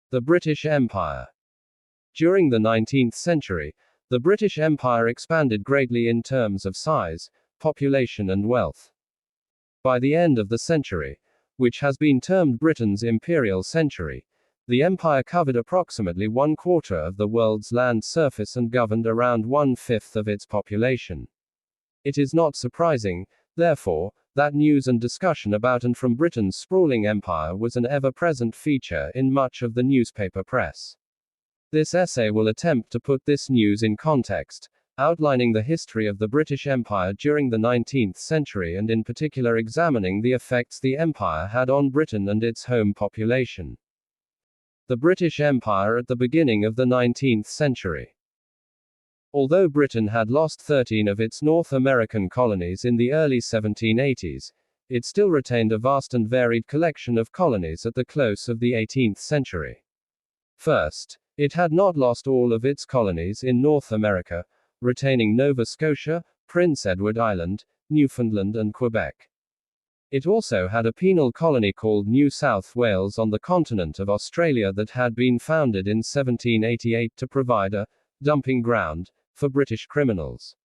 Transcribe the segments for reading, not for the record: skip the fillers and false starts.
The British Empire. During the 19th century, the British Empire expanded greatly in terms of size, population and wealth. By the end of the century, which has been termed Britain's imperial century, the empire covered approximately 1/4 of the world's land surface and governed around 1/5 of its population. It is not surprising, therefore, that news and discussion about and from Britain's sprawling empire was an ever-present feature in much of the newspaper press. This essay will attempt to put this news in context, outlining the history of the British Empire during the 19th century and in particular examining the effects the empire had on Britain and its home population. The British Empire at the beginning of the 19th century. Although Britain had lost 13 of its North American colonies in the early 1780s, it still retained a vast and varied collection of colonies at the close of the 18th century. First, it had not lost all of its colonies in North America, retaining Nova Scotia, Prince Edward Island, Newfoundland and Quebec. It also had a penal colony called New South Wales on the continent of Australia that had been founded in 1788 to provide a dumping ground for British criminals.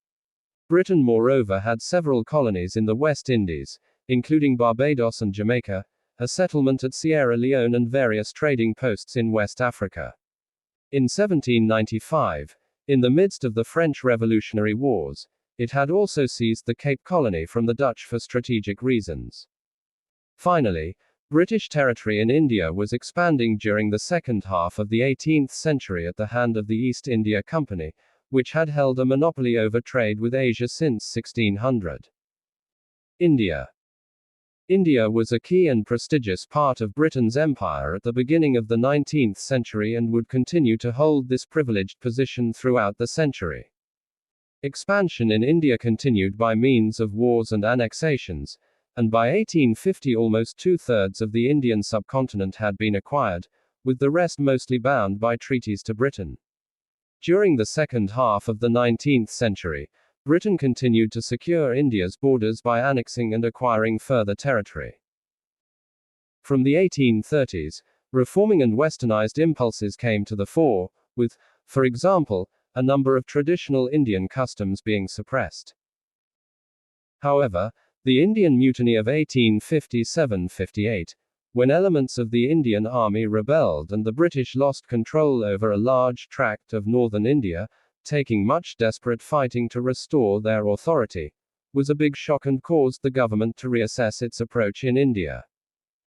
Britain moreover had several colonies in the West Indies, including Barbados and Jamaica, a settlement at Sierra Leone and various trading posts in West Africa. In 1795, in the midst of the French Revolutionary Wars, it had also seized the Cape Colony from the Dutch for strategic reasons. Finally, British territory in India was expanding during the second half of the 18th century at the hand of the East India Company, which had held a monopoly over trade with Asia since 1600. India. India was a key and prestigious part of Britain's empire at the beginning of the 19th century and would continue to hold this privileged position throughout the century. Expansion in India continued by means of wars and annexations, and by 1850 almost 2/3 of the Indian subcontinent had been acquired, with the rest mostly bound by treaties to Britain. During the second half of the 19th century, Britain continued to secure India's borders by annexing and acquiring further territory. From the 1830s, reforming and westernized impulses came to the fore, with, for example, a number of traditional Indian customs being suppressed. However, the Indian Mutiny of 1857-58, when elements of the Indian Army rebelled and the British lost control over a large tract of northern India, taking much desperate fighting to restore their authority, was a big shock and caused the government to reassess its approach in India.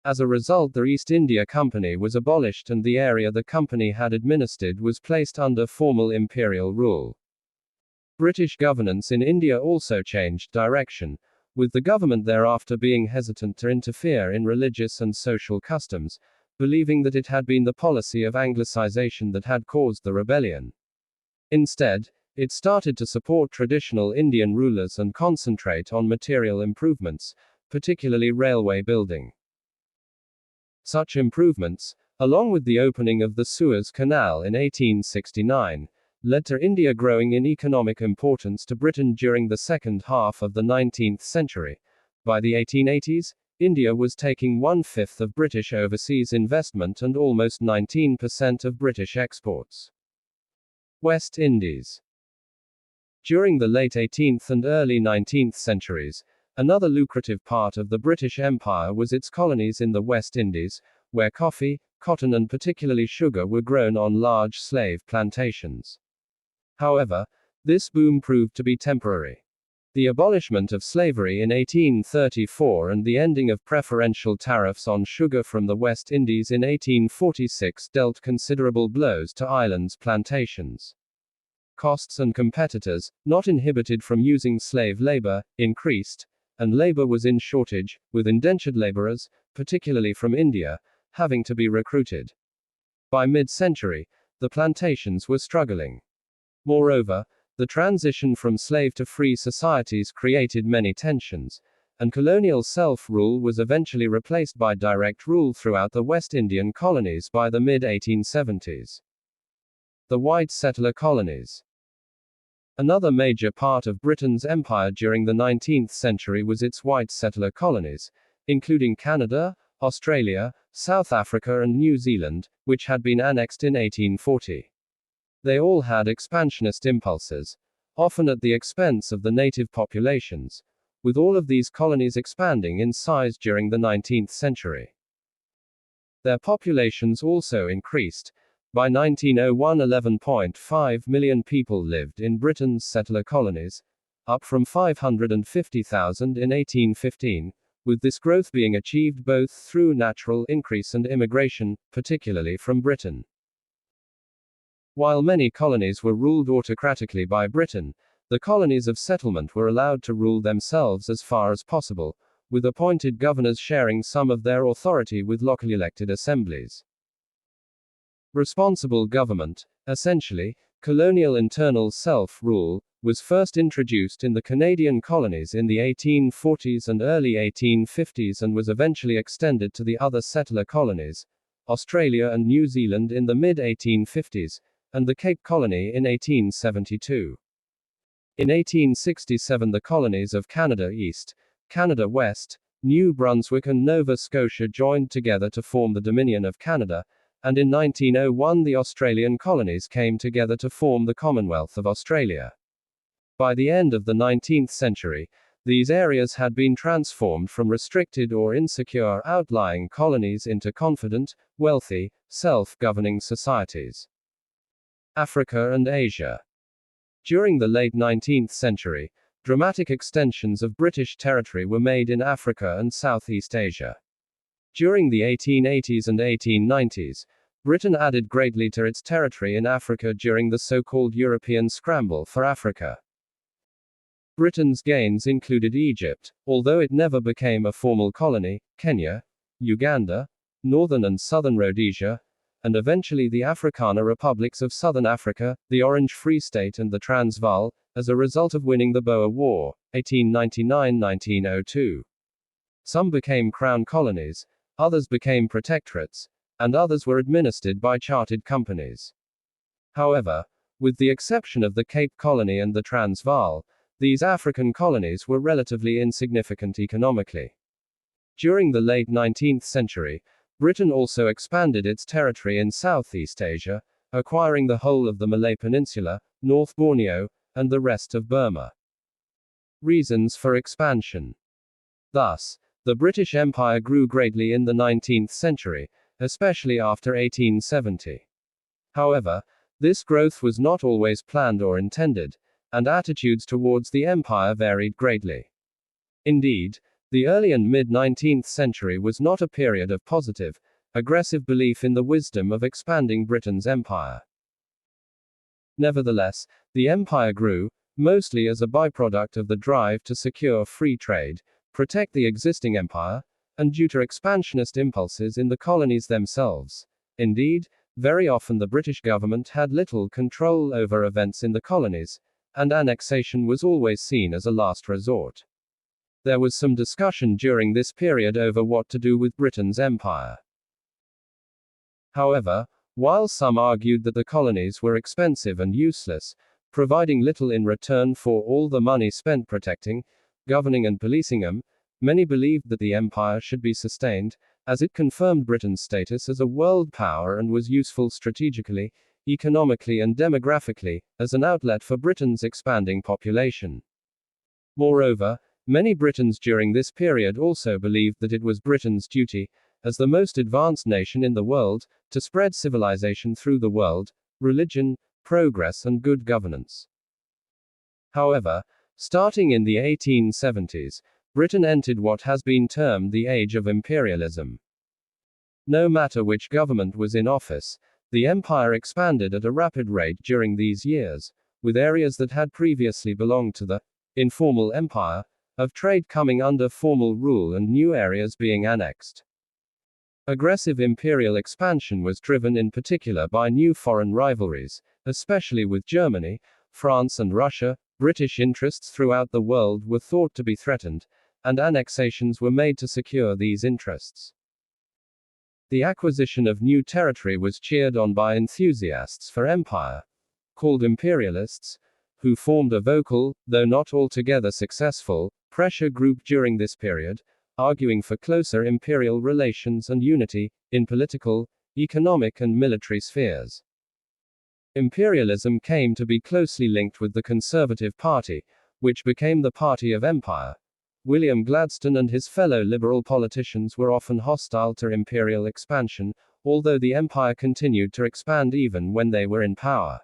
As a result, the East India Company was abolished and the area the company had administered was placed under formal imperial rule. British governance in India also changed direction, with the government thereafter being hesitant to interfere in religious and social customs, believing that it had been the policy of Anglicization that had caused the rebellion. Instead, it started to support traditional Indian rulers and concentrate on material improvements, particularly railway building. Such improvements, along with the opening of the Suez Canal in 1869, led to India growing in economic importance to Britain during the second half of the 19th century. By the 1880s, India was taking 1/5 of British overseas investment and almost 19% of British exports. West Indies. During the late 18th and early 19th centuries, another lucrative part of the British Empire was its colonies in the West Indies, where coffee, cotton and particularly sugar were grown on large slave plantations. However, this boom proved to be temporary. The abolishment of slavery in 1834 and the ending of preferential tariffs on sugar from the West Indies in 1846 dealt considerable blows to Ireland's plantations. Costs and competitors, not inhibited from using slave labor, increased, and labor was in shortage, with indentured laborers, particularly from India, having to be recruited. By mid-century, the plantations were struggling. Moreover, the transition from slave to free societies created many tensions, and colonial self-rule was eventually replaced by direct rule throughout the West Indian colonies by the mid-1870s. The white settler colonies. Another major part of Britain's empire during the 19th century was its white settler colonies, including Canada, Australia, South Africa and New Zealand, which had been annexed in 1840. They all had expansionist impulses, often at the expense of the native populations, with all of these colonies expanding in size during the 19th century. Their populations also increased. By 1901, 11.5 million people lived in Britain's settler colonies, up from 550,000 in 1815, with this growth being achieved both through natural increase and immigration, particularly from Britain. While many colonies were ruled autocratically by Britain, the colonies of settlement were allowed to rule themselves as far as possible, with appointed governors sharing some of their authority with locally elected assemblies. Responsible government, essentially, colonial internal self-rule, was first introduced in the Canadian colonies in the 1840s and early 1850s and was eventually extended to the other settler colonies, Australia and New Zealand in the mid-1850s, and the Cape Colony in 1872. In 1867 the colonies of Canada East, Canada West, New Brunswick and Nova Scotia joined together to form the Dominion of Canada, and in 1901 the Australian colonies came together to form the Commonwealth of Australia. By the end of the 19th century, these areas had been transformed from restricted or insecure outlying colonies into confident, wealthy, self-governing societies. Africa and Asia. During the late 19th century, dramatic extensions of British territory were made in Africa and Southeast Asia. During the 1880s and 1890s, Britain added greatly to its territory in Africa during the so-called European Scramble for Africa. Britain's gains included Egypt, although it never became a formal colony, Kenya, Uganda, northern and southern Rhodesia, and eventually the Afrikaner republics of southern Africa, the Orange Free State and the Transvaal, as a result of winning the Boer War, 1899–1902. Some became crown colonies, others became protectorates, and others were administered by chartered companies. However, with the exception of the Cape Colony and the Transvaal, these African colonies were relatively insignificant economically. During the late 19th century, Britain also expanded its territory in Southeast Asia, acquiring the whole of the Malay Peninsula, North Borneo, and the rest of Burma. Reasons for expansion. Thus, the British Empire grew greatly in the 19th century, especially after 1870. However, this growth was not always planned or intended, and attitudes towards the empire varied greatly. Indeed, the early and mid-19th century was not a period of positive, aggressive belief in the wisdom of expanding Britain's empire. Nevertheless, the empire grew, mostly as a byproduct of the drive to secure free trade, protect the existing empire, and due to expansionist impulses in the colonies themselves. Indeed, very often the British government had little control over events in the colonies, and annexation was always seen as a last resort. There was some discussion during this period over what to do with Britain's empire. However, while some argued that the colonies were expensive and useless, providing little in return for all the money spent protecting, governing and policing them, many believed that the empire should be sustained, as it confirmed Britain's status as a world power and was useful strategically, economically and demographically, as an outlet for Britain's expanding population. Moreover, many Britons during this period also believed that it was Britain's duty, as the most advanced nation in the world, to spread civilization through the world, religion, progress and good governance. However, starting in the 1870s, Britain entered what has been termed the Age of Imperialism. No matter which government was in office, the empire expanded at a rapid rate during these years, with areas that had previously belonged to the informal empire of trade coming under formal rule and new areas being annexed. Aggressive imperial expansion was driven in particular by new foreign rivalries, especially with Germany, France and Russia. British interests throughout the world were thought to be threatened, and annexations were made to secure these interests. The acquisition of new territory was cheered on by enthusiasts for empire, called imperialists, who formed a vocal, though not altogether successful, pressure group during this period, arguing for closer imperial relations and unity, in political, economic and military spheres. Imperialism came to be closely linked with the Conservative Party, which became the Party of Empire. William Gladstone and his fellow liberal politicians were often hostile to imperial expansion, although the empire continued to expand even when they were in power.